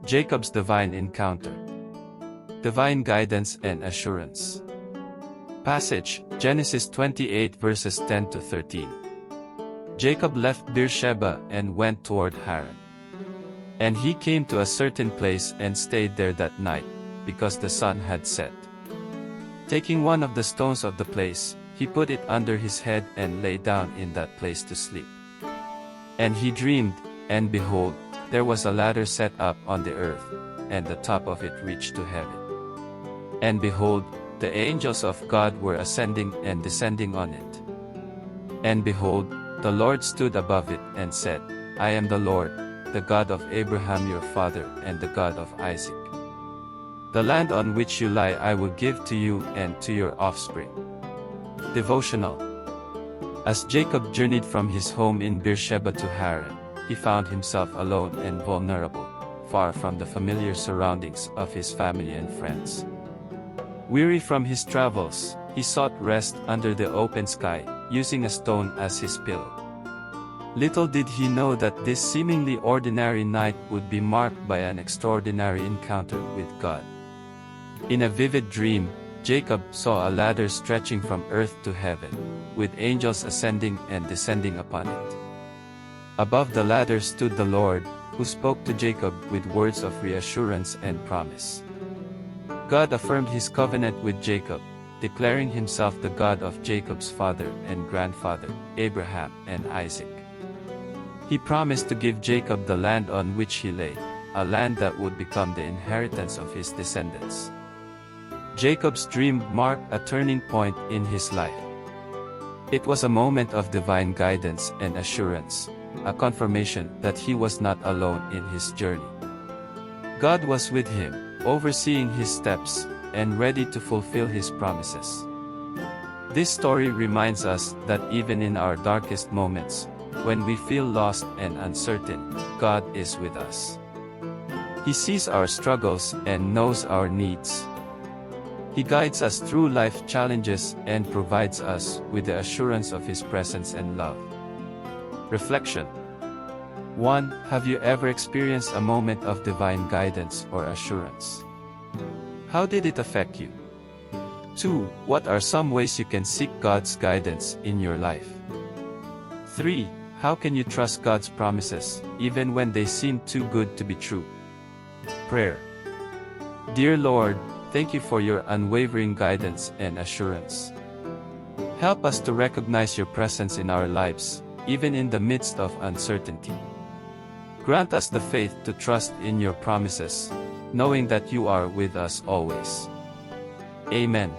Jacob's divine encounter. Divine guidance and assurance. Passage, Genesis 28 verses 10 to 13. Jacob left Beersheba and went toward Haran. And he came to a certain place and stayed there that night, because the sun had set. Taking one of the stones of the place, he put it under his head and lay down in that place to sleep. And he dreamed, and behold, there was a ladder set up on the earth, and the top of it reached to heaven. And behold, the angels of God were ascending and descending on it. And behold, the Lord stood above it and said, I am the Lord, the God of Abraham your father and the God of Isaac. The land on which you lie I will give to you and to your offspring. Devotional. As Jacob journeyed from his home in Beersheba to Haran, he found himself alone and vulnerable, far from the familiar surroundings of his family and friends. Weary from his travels, he sought rest under the open sky, using a stone as his pillow. Little did he know that this seemingly ordinary night would be marked by an extraordinary encounter with God. In a vivid dream, Jacob saw a ladder stretching from earth to heaven, with angels ascending and descending upon it. Above the ladder stood the Lord, who spoke to Jacob with words of reassurance and promise. God affirmed his covenant with Jacob, declaring himself the God of Jacob's father and grandfather, Abraham and Isaac. He promised to give Jacob the land on which he lay, a land that would become the inheritance of his descendants. Jacob's dream marked a turning point in his life. It was a moment of divine guidance and assurance, a confirmation that he was not alone in his journey. God was with him, overseeing his steps, and ready to fulfill his promises. This story reminds us that even in our darkest moments, when we feel lost and uncertain, God is with us. He sees our struggles and knows our needs. He guides us through life challenges and provides us with the assurance of His presence and love. Reflection. 1. Have you ever experienced a moment of divine guidance or assurance? How did it affect you? 2. What are some ways you can seek God's guidance in your life? 3. How can you trust God's promises, even when they seem too good to be true? Prayer. Dear Lord, thank you for your unwavering guidance and assurance. Help us to recognize your presence in our lives, even in the midst of uncertainty. Grant us the faith to trust in your promises, knowing that you are with us always. Amen.